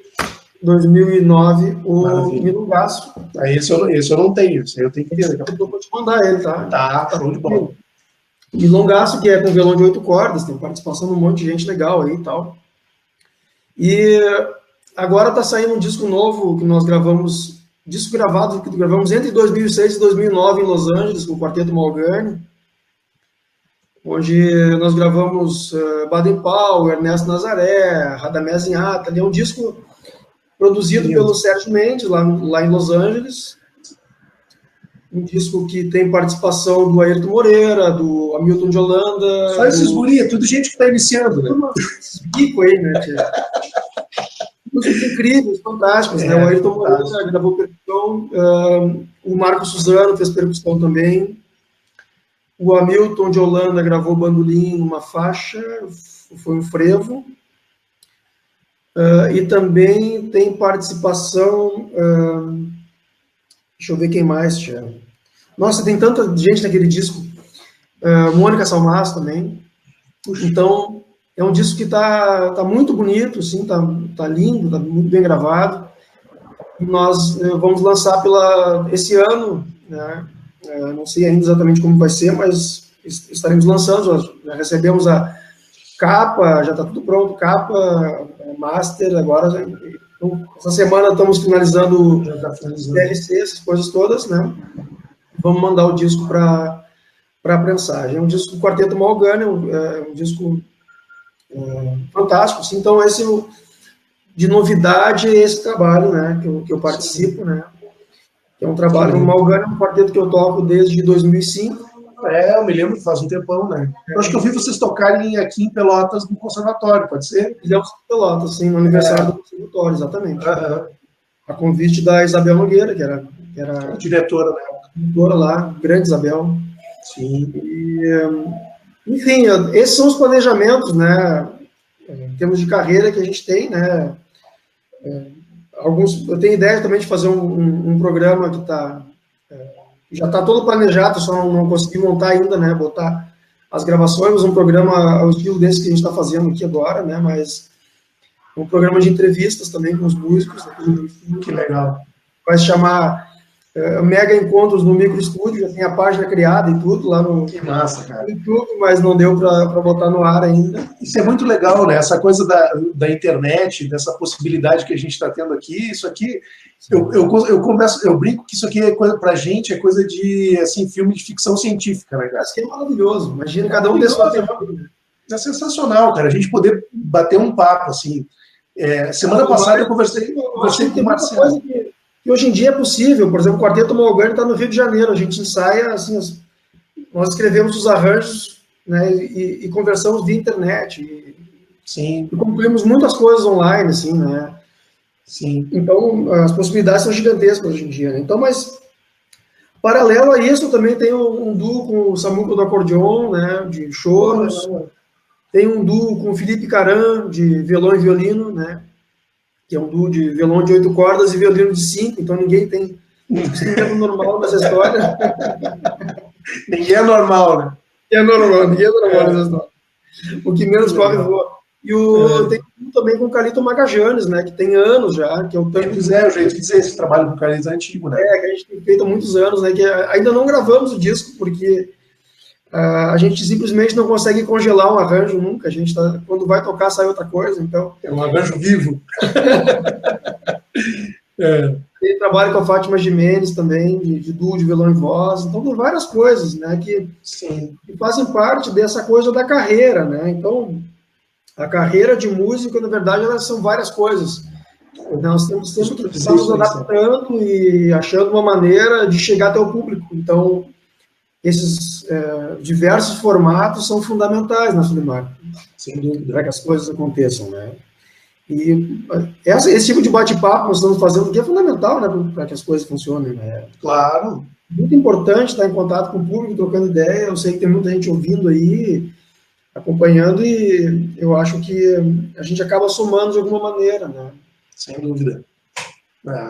2009, o Milongaço. Esse eu não tenho, esse eu tenho que ver. Eu vou te mandar ele, tá? Tá, show de bola. Milongaço, que é com violão de 8 cordas, tem participação de um monte de gente legal aí e tal. E agora está saindo um disco novo que nós gravamos, disco gravado que gravamos entre 2006 e 2009 em Los Angeles, com o Quarteto Malgani, onde nós gravamos Baden Powell, Ernesto Nazaré, Radamés Inhata. É um disco produzido pelo Sérgio Mendes, lá em Los Angeles. Um disco que tem participação do Ayrton Moreira, do Hamilton de Holanda. Só esses guri, tudo gente que está iniciando, né? Esses bico aí, né, tia? Músicos incríveis, fantásticos, né? O Ayrton Moreira gravou percussão, o Marco Suzano fez percussão também, o Hamilton de Holanda gravou bandolim numa faixa, foi um frevo, e também tem participação, deixa eu ver quem mais, tia. Nossa, tem tanta gente naquele disco, Mônica Salmas também. Então, é um disco que tá muito bonito, assim, tá lindo, tá muito bem gravado. E nós vamos lançar esse ano, né? Não sei ainda exatamente como vai ser, mas estaremos lançando. Já recebemos a capa, já está tudo pronto, capa, master, agora. Então, essa semana estamos finalizando o DLC, essas coisas todas, né? Vamos mandar o disco para prensagem. É um disco do Quarteto Malgani, um disco fantástico. Assim. Então, esse de novidade é esse trabalho, né, que eu participo, né? Que é um trabalho, o Malgani é um quarteto que eu toco desde 2005. Eu me lembro que faz um tempão, né? Eu acho que eu vi vocês tocarem aqui em Pelotas no conservatório, pode ser? Fizemos em Pelotas, sim, no aniversário do conservatório, exatamente. A convite da Isabel Nogueira, que era a diretora, né? Diretora lá, grande Isabel. Sim. Enfim, esses são os planejamentos, né? Em termos de carreira que a gente tem, né? Eu tenho ideia também de fazer um programa que já está todo planejado, só não consegui montar ainda, né? Botar as gravações, um programa ao estilo desse que a gente está fazendo aqui agora, né? Mas um programa de entrevistas também com os músicos. Que legal. Vai se chamar Mega Encontros no Micro Estúdio, já tem a página criada e tudo lá no que massa, cara. YouTube, mas não deu para botar no ar ainda. Isso é muito legal, né? Essa coisa da internet, dessa possibilidade que a gente está tendo aqui, isso aqui, eu brinco que isso aqui é coisa pra gente, é coisa de, assim, filme de ficção científica, né, cara? Isso aqui é maravilhoso, imagina cada um desse conteúdo. É sensacional, cara, a gente poder bater um papo, assim. Semana passada eu conversei com o Marcelo. E hoje em dia é possível, por exemplo, o Quarteto Malgani está no Rio de Janeiro, a gente ensaia, assim, nós escrevemos os arranjos, né, e conversamos via internet, Sim. E concluímos muitas coisas online, assim, né. Sim. Então, as possibilidades são gigantescas hoje em dia, né? Então, mas, paralelo a isso, também tem um duo com o Samuco do acordeon, né, de choros, tem um duo com o Felipe Caran, de violão e violino, né, que é um duo de violão de 8 cordas e violino de 5, então ninguém tem instrumento normal nessa história. Ninguém é normal, né? Ninguém é normal nessa história. O que menos corre voa. E tem um também com o Calito Magajanes, né, que tem anos já, que é o tanto... O jeito de dizer, esse trabalho com o Calito é antigo, né? Que a gente tem feito há muitos anos, né, que ainda não gravamos o disco, porque a gente simplesmente não consegue congelar um arranjo nunca. A gente quando vai tocar, sai outra coisa. Então, é um arranjo vivo. Ele trabalha com a Fátima Jimenez também, de duo de violão e voz. Então, tem várias coisas, né, que fazem parte dessa coisa da carreira, né? Então, a carreira de músico, na verdade, elas são várias coisas. Nós temos sempre que estar nos adaptando e achando uma maneira de chegar até o público. Então, esses diversos formatos são fundamentais na Solimar, sem dúvida, para que as coisas aconteçam, né? E esse tipo de bate-papo que nós estamos fazendo aqui é fundamental, né, para que as coisas funcionem, né? Claro. Muito importante estar em contato com o público, trocando ideia. Eu sei que tem muita gente ouvindo aí, acompanhando, e eu acho que a gente acaba somando de alguma maneira, né? Sem dúvida.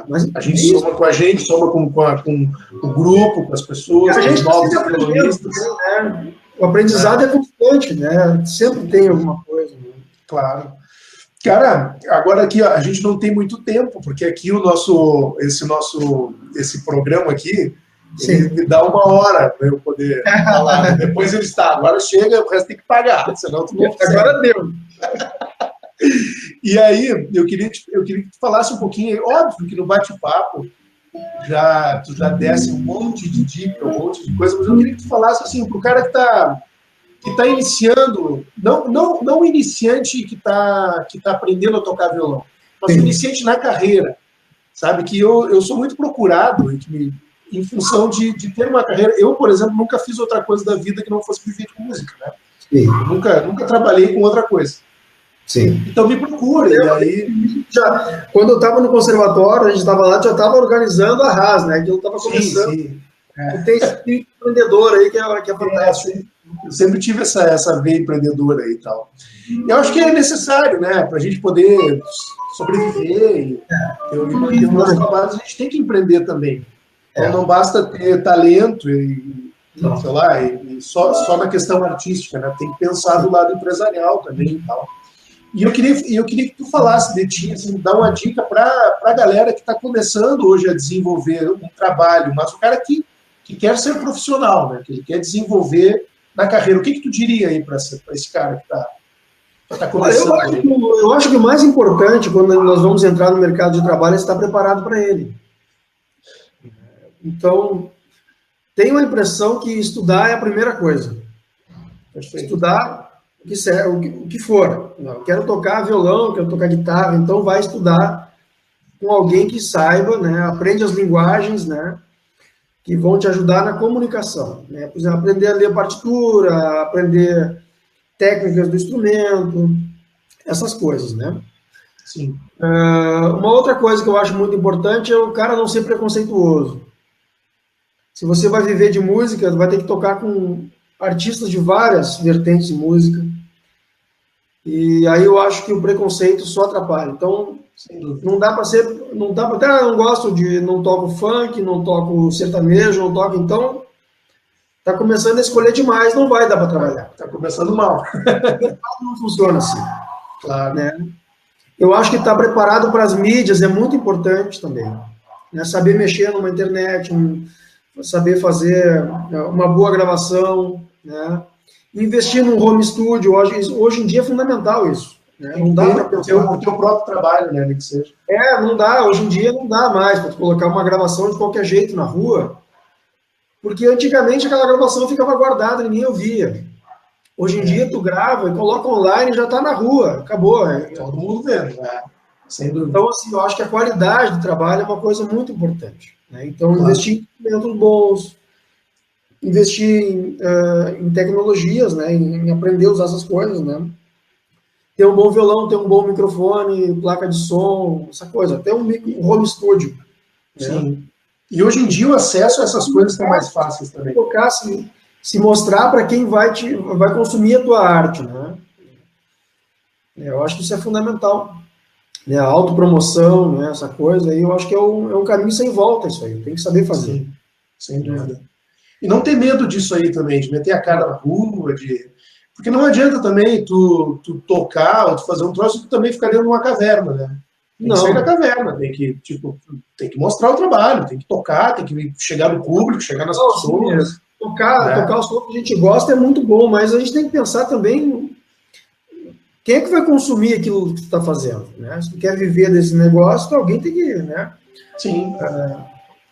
Mas a gente soma com a gente, soma com o grupo, com as pessoas, a gente os novos violonistas, né? O aprendizado é constante, né? Sempre tem alguma coisa, né? Claro. Cara, agora aqui, ó, a gente não tem muito tempo, porque aqui esse programa aqui, ele me dá 1 hora para eu poder falar. Depois ele está, agora chega, o resto tem que pagar, senão tu não consegue. Agora deu. E aí, eu queria que tu falasse um pouquinho, óbvio que no bate-papo tu já desse um monte de dica, um monte de coisa, mas eu queria que tu falasse assim, para o cara que tá iniciando, não o iniciante que tá aprendendo a tocar violão, mas o iniciante na carreira, sabe? Que eu sou muito procurado em função de ter uma carreira. Eu, por exemplo, nunca fiz outra coisa da vida que não fosse viver com música, né? Sim. Nunca trabalhei com outra coisa. Sim. Então me procure. Quando eu estava no conservatório, a gente estava lá, já estava organizando a RAS, né? Que eu estava começando. Sim. Tem esse espírito empreendedor aí que é fantástico. Eu sempre tive essa veia empreendedora aí e tal. Eu acho que é necessário, né? Para a gente poder sobreviver e manter os nossos trabalhos, a gente tem que empreender também. Então não basta ter talento sei lá, só na questão artística, né? Tem que pensar do lado empresarial também e tal. E eu queria que tu falasse de ti, assim, dar uma dica para a galera que está começando hoje a desenvolver um trabalho, mas o cara que quer ser profissional, né? Que ele quer desenvolver na carreira. O que tu diria aí para esse cara que está começando? Eu acho que o mais importante quando nós vamos entrar no mercado de trabalho é estar preparado para ele. Então, tenho a impressão que estudar é a primeira coisa. Perfeito. Estudar o que for. Eu quero tocar violão, quero tocar guitarra, então vai estudar com alguém que saiba, né? Aprende as linguagens, né? Que vão te ajudar na comunicação, né? Por exemplo, aprender a ler partitura, aprender técnicas do instrumento, essas coisas, né? Sim. Uma outra coisa que eu acho muito importante é o cara não ser preconceituoso. Se você vai viver de música, vai ter que tocar com artistas de várias vertentes de música. E aí eu acho que o preconceito só atrapalha. Então, não dá para até não gosto não toco funk, não toco sertanejo, não toco, então tá começando a escolher demais, não vai dar para trabalhar. Tá começando mal. Não funciona assim. Claro. Né? Eu acho que estar preparado para as mídias é muito importante também. Né? Saber mexer numa internet, saber fazer uma boa gravação, né? Investir num home studio, hoje em dia é fundamental isso. Né? Não dá para pensar o teu próprio trabalho, né, que seja. Não dá, hoje em dia não dá mais para colocar uma gravação de qualquer jeito na rua, porque antigamente aquela gravação ficava guardada, ninguém ouvia. Hoje em dia tu grava e coloca online e já está na rua, acabou. Todo mundo vendo, né? Sem dúvida. Então, assim, eu acho que a qualidade do trabalho é uma coisa muito importante. Né? Então, investir em instrumentos bons, investir em tecnologias, né? Em aprender a usar essas coisas, né? Ter um bom violão, ter um bom microfone, placa de som, essa coisa. Ter um home studio. Sim. Né? E hoje em dia o acesso a essas coisas estão mais fáceis também. Tocar, se mostrar para quem vai consumir a tua arte, né? Eu acho que isso é fundamental. Né? A autopromoção, né? Essa coisa aí, eu acho que é um caminho sem volta isso aí. Tem que saber fazer. Sim, sem dúvida. E não ter medo disso aí também, de meter a cara na rua, porque não adianta também tu tocar ou tu fazer um troço e tu também ficar dentro de uma caverna, né? Tem que sair da caverna, tem que mostrar o trabalho, tem que tocar, tem que chegar no público, chegar nas pessoas. tocar o som que a gente gosta é muito bom, mas a gente tem que pensar também quem é que vai consumir aquilo que tu está fazendo, né? Se tu quer viver desse negócio, alguém tem que, né? Sim.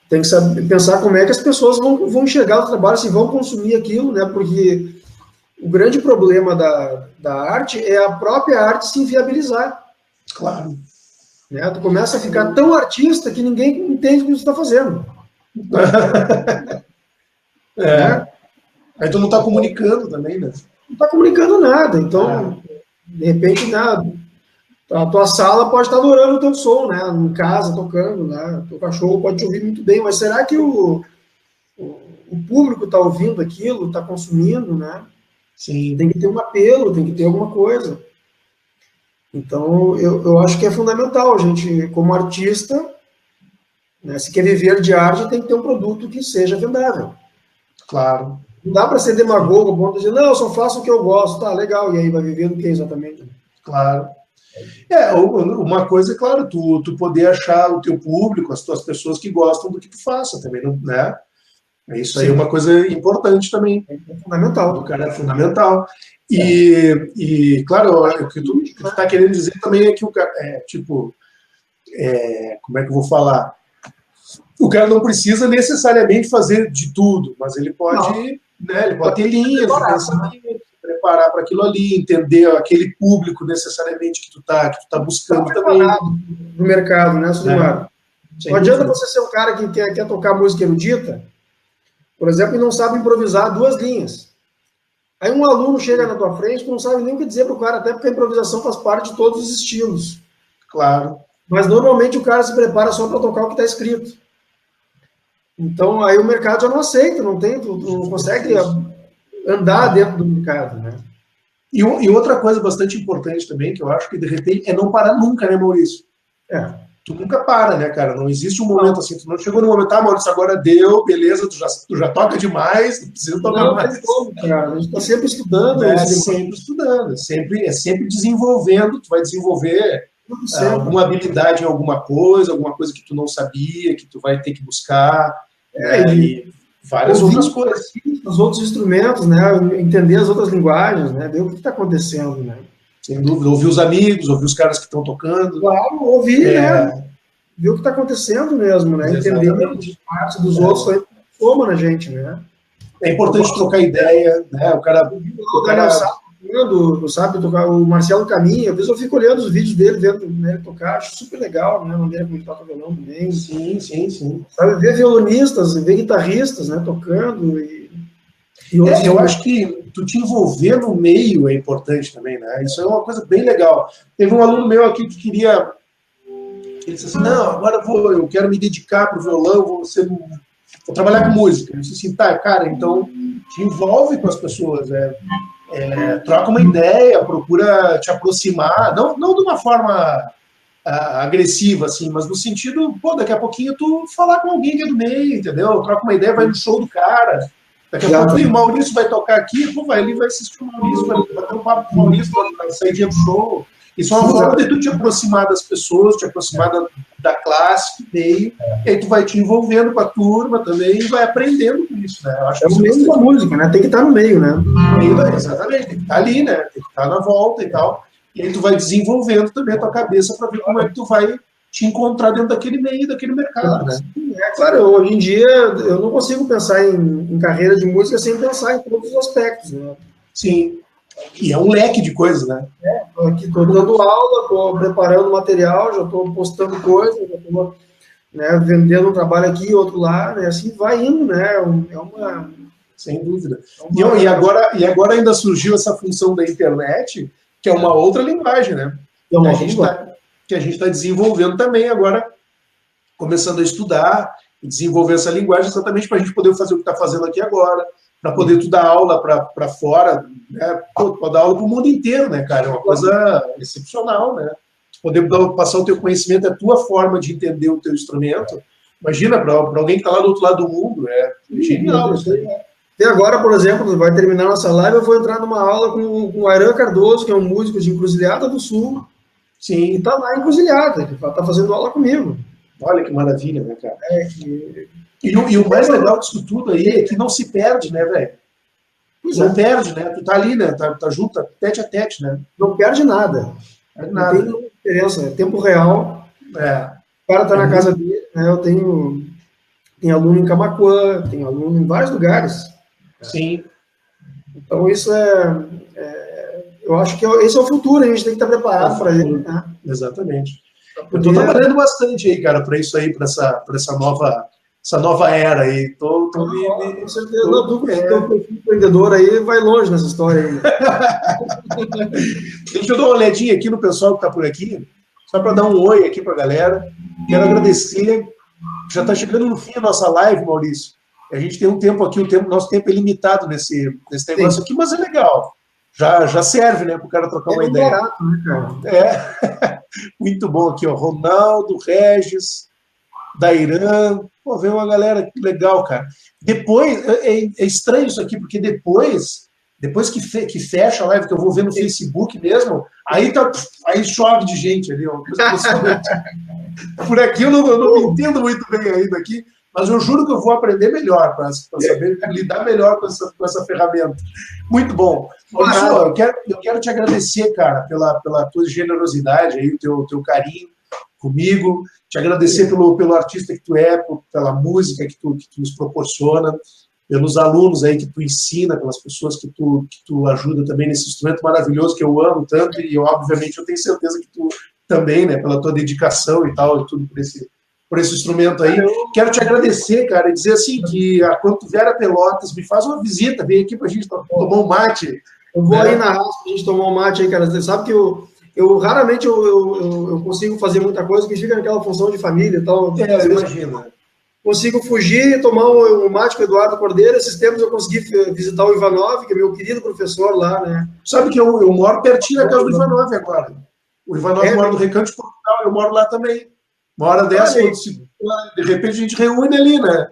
Tem que saber, pensar como é que as pessoas vão enxergar o trabalho, se vão consumir aquilo, né? Porque o grande problema da arte é a própria arte se inviabilizar. Claro. Né? Tu começa a ficar tão artista que ninguém entende o que tu está fazendo. Né? Aí tu não está comunicando também, né? Não está comunicando nada. Então, de repente, nada. A tua sala pode estar adorando o teu som, né? Em casa, tocando, né? Teu cachorro pode te ouvir muito bem, mas será que o público está ouvindo aquilo, está consumindo, né? Sim. Tem que ter um apelo, tem que ter alguma coisa. Então, eu acho que é fundamental a gente, como artista, né, se quer viver de arte, tem que ter um produto que seja vendável. Claro. Não dá para ser demagogo, ao ponto de dizer, não, eu só faço o que eu gosto. Tá, legal, e aí vai viver do que exatamente? Claro. Uma coisa é, claro, tu poder achar o teu público, as tuas pessoas que gostam do que tu faça também, né? Isso aí é uma coisa importante também. É fundamental. O cara é fundamental. E claro, o que tu está querendo dizer também é que o cara, como é que eu vou falar? O cara não precisa necessariamente fazer de tudo, mas ele pode, né, ele pode ter linhas de pensamento, preparar para aquilo ali, entender aquele público necessariamente que tu tá buscando também. No mercado, né, Sudimar? Não adianta você ser um cara que quer tocar música erudita, por exemplo, e não sabe improvisar 2 linhas. Aí um aluno chega na tua frente, tu não sabe nem o que dizer pro cara, até porque a improvisação faz parte de todos os estilos. Claro. Mas normalmente o cara se prepara só para tocar o que está escrito. Então aí o mercado já não aceita, tu não consegue andar dentro do mercado, né? E outra coisa bastante importante também, que eu acho que de repente é não parar nunca, né, Maurício? Tu nunca para, né, cara? Não existe um momento assim, tu não chegou no momento, Maurício, agora deu, beleza, tu já toca demais, não precisa tocar mais. Cara, a gente está sempre estudando. Sempre estudando, é sempre desenvolvendo, tu vai desenvolver alguma habilidade em alguma coisa que tu não sabia, que tu vai ter que buscar, e várias outras coisas. Os outros instrumentos, né? Entender as outras linguagens, né? Ver o que está acontecendo, né? Sem dúvida, ouvir os amigos, ouvir os caras que estão tocando. Claro, ouvir, né? Ver o que está acontecendo mesmo, né? Entender a parte dos outros também soma na gente, né? É importante trocar ideia, né? O cara sabe tocar, o Marcelo Caminha, às vezes eu fico olhando os vídeos dele, vendo ele tocar, acho super legal, né? A maneira como ele toca violão também. Sim. Sabe, ver violonistas, ver guitarristas, né? Tocando eu acho que tu te envolver no meio é importante também, né? Isso é uma coisa bem legal. Teve um aluno meu aqui que queria... Ele disse assim, não, agora eu quero me dedicar para o violão, vou trabalhar com música. Eu disse assim, tá, cara, então te envolve com as pessoas, troca uma ideia, procura te aproximar, não de uma forma agressiva, assim, mas no sentido, daqui a pouquinho tu falar com alguém que é do meio, entendeu? Troca uma ideia, vai no show do cara. Daqui a pouco o Maurício vai tocar aqui, ele vai assistir o Maurício, vai ter um papo com o Maurício, vai sair dia do show. Isso é uma forma de tu te aproximar das pessoas, te aproximar da classe, do meio, e aí tu vai te envolvendo com a turma também e vai aprendendo com isso, né? Eu acho o meio da música, né? Tem que estar no meio, né? Exatamente, tem que estar ali, né? Tem que estar na volta e tal. E aí tu vai desenvolvendo também a tua cabeça para ver como é que tu vai te encontrar dentro daquele meio, daquele mercado, né? Claro, hoje em dia eu não consigo pensar em carreira de música sem pensar em todos os aspectos, né? Sim. E é um leque de coisas, né? Estou dando aula, estou preparando material, já estou postando coisas, já estou vendendo um trabalho aqui, outro lá, né? Assim vai indo, né? Sem dúvida. E agora ainda surgiu essa função da internet, que é uma outra linguagem, né? Que a gente está desenvolvendo também agora, começando a estudar e desenvolver essa linguagem exatamente para a gente poder fazer o que está fazendo aqui agora, para poder tu dar aula para fora, né? Pode dar aula para o mundo inteiro, né, cara? É uma coisa excepcional, né? Poder passar o teu conhecimento, a tua forma de entender o teu instrumento. Imagina, para alguém que está lá do outro lado do mundo, é genial. E agora, por exemplo, vai terminar nossa live, eu vou entrar numa aula com o Airan Cardoso, que é um músico de Encruzilhada do Sul. Sim. E está lá em Encruzilhada, ele está fazendo aula comigo. Olha que maravilha, né, cara? Que... E o mais legal disso tudo aí é que não se perde, né, velho? Não perde, né? Tu tá ali, né? Tá junto, tá tete a tete, né? Não perde nada. Nada. Não tem diferença. É tempo real. É. O cara tá na casa dele, né? Eu tenho aluno em Camaquã, tenho aluno em vários lugares. Sim. Então isso eu acho que esse é o futuro, a gente tem que estar preparado para ele. Né? Exatamente. Eu tô trabalhando bastante aí, cara, para isso aí, para essa nova era aí. Com certeza. Não, tu empreendedor aí vai longe nessa história aí. Deixa eu dar uma olhadinha aqui no pessoal que está por aqui, só para dar um oi aqui para a galera. Quero agradecer. Já está chegando no fim a nossa live, Maurício. A gente tem um tempo aqui, nosso tempo é limitado nesse negócio aqui, mas é legal. Já serve, né, para o cara trocar uma ideia. Barato, né, cara? Muito bom aqui, ó. Ronaldo, Regis, Dairan. Pô, veio uma galera legal, cara. Depois, é estranho isso aqui, porque depois que fecha a live, que eu vou ver no Facebook mesmo, aí chove de gente ali, ó. Por aqui eu não me entendo muito bem ainda aqui, mas eu juro que eu vou aprender melhor para saber lidar melhor com essa ferramenta. Muito bom. Maurício, eu quero te agradecer, cara, pela tua generosidade, aí, o teu carinho comigo, te agradecer pelo artista que tu é, pela música que tu nos proporciona, pelos alunos aí que tu ensina, pelas pessoas que tu ajuda também nesse instrumento maravilhoso que eu amo tanto, e obviamente eu tenho certeza que tu também, né, pela tua dedicação e tal, e tudo por esse instrumento aí. Quero te agradecer, cara, e dizer assim, que quando tu vier a Pelotas, me faz uma visita, vem aqui pra gente tomar um mate. Eu vou aí na raça pra gente tomar um mate aí, cara. Você sabe que eu raramente eu consigo fazer muita coisa que fica naquela função de família e tal. Imagina. Consigo fugir e tomar um mate com o Eduardo Cordeiro. Esses tempos eu consegui visitar o Ivanov, que é meu querido professor lá, né? Sabe que eu moro pertinho da casa do Ivanov agora. O Ivanov mora no Recanto de Portugal, eu moro lá também. Uma hora dessa, de repente a gente reúne ali, né?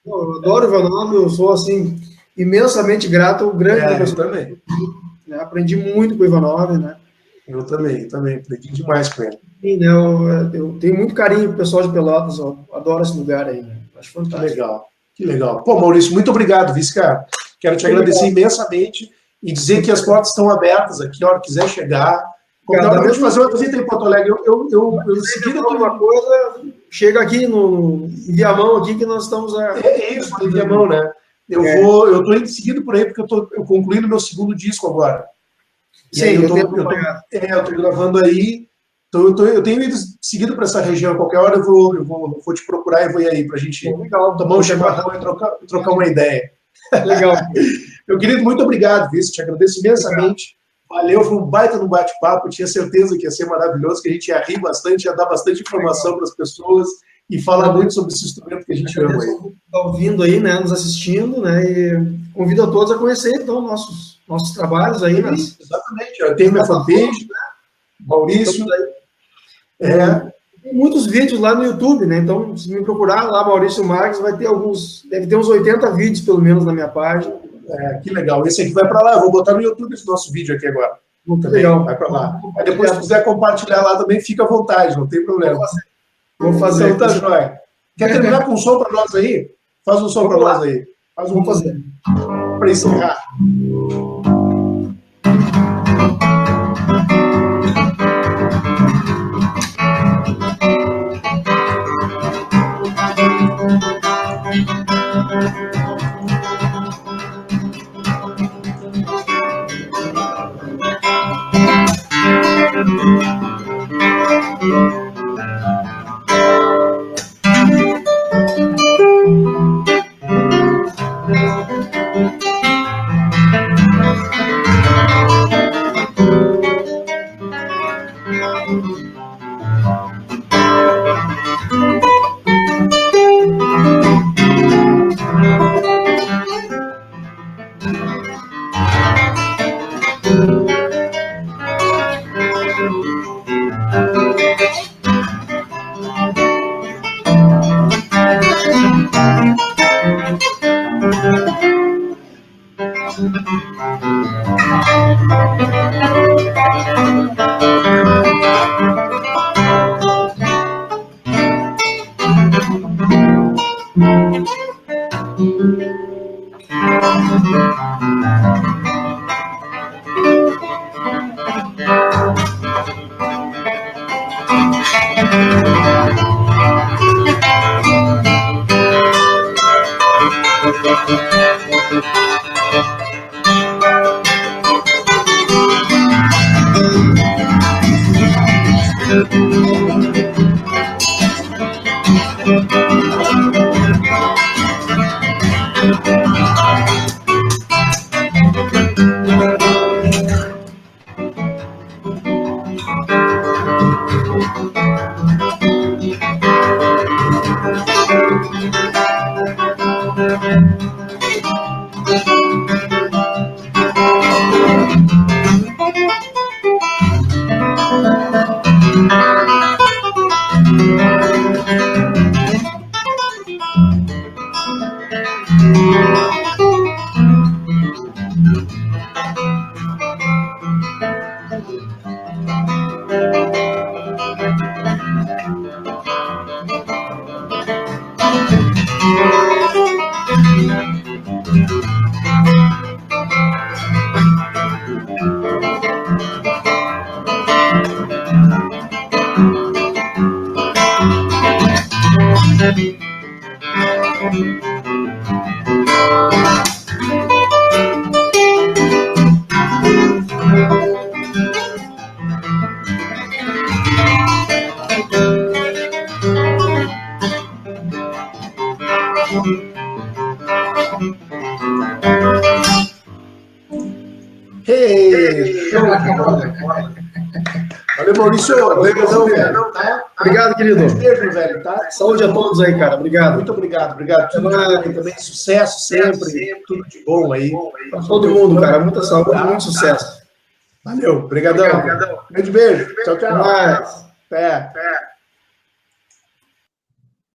Eu adoro o Ivanov, eu sou, assim, imensamente grato ao grande professor. Eu também. Aprendi muito com o Ivanov, né? Eu também, aprendi demais com ele. Sim, né? Eu tenho muito carinho pro pessoal de Pelotas, eu adoro esse lugar aí, né? Acho fantástico. Que legal. Pô, Maurício, muito obrigado, cara. Quero te agradecer imensamente e dizer que as portas estão abertas aqui, a hora que quiser chegar. Qualquer hora de fazer uma visita em Porto Alegre. Eu em seguida uma coisa, chega aqui no Viamão aqui que nós estamos isso, em Viamão, né? Eu tô em seguida por aí porque eu concluí meu segundo disco agora. E aí eu tô gravando aí. Eu tenho ido seguido para essa região. Qualquer hora eu vou te procurar e vou ir aí para a gente tomar um chimarrão e trocar uma ideia. Legal. Meu querido, muito obrigado, Vício. Te agradeço imensamente. Valeu, foi um baita no bate-papo. Tinha certeza que ia ser maravilhoso, que a gente ia rir bastante, ia dar bastante informação para as pessoas e falar muito sobre esse instrumento que a gente ama aí. Está ouvindo aí, né, nos assistindo, né, e convido a todos a conhecer, então, nossos trabalhos aí. Exatamente. Eu tenho minha fanpage, né? Maurício. Tem muitos vídeos lá no YouTube, né? Então, se me procurar lá, Maurício Marques, deve ter uns 80 vídeos, pelo menos, na minha página. Que legal. Esse aqui vai para lá. Eu vou botar no YouTube esse nosso vídeo aqui agora. Muito legal. Vai para lá. Aí depois, se quiser compartilhar lá também, fica à vontade, não tem problema. Vou fazer. Então, tá, joia. Quer terminar com um som para nós aí? Faz um som para nós aí. Vamos fazer. Para encerrar. Valeu, Maurício. Obrigadão, velho. Tá? Obrigado, querido. Beijo, velho. Tá? Saúde a todos aí, cara. Obrigado. Muito obrigado. Tudo de bom aí também. Sucesso sempre. Tudo de bom aí. Pra todo mundo, cara. Muita saúde, muito sucesso. Valeu. Obrigadão. Grande beijo. Tchau, tchau. Até mais. Até.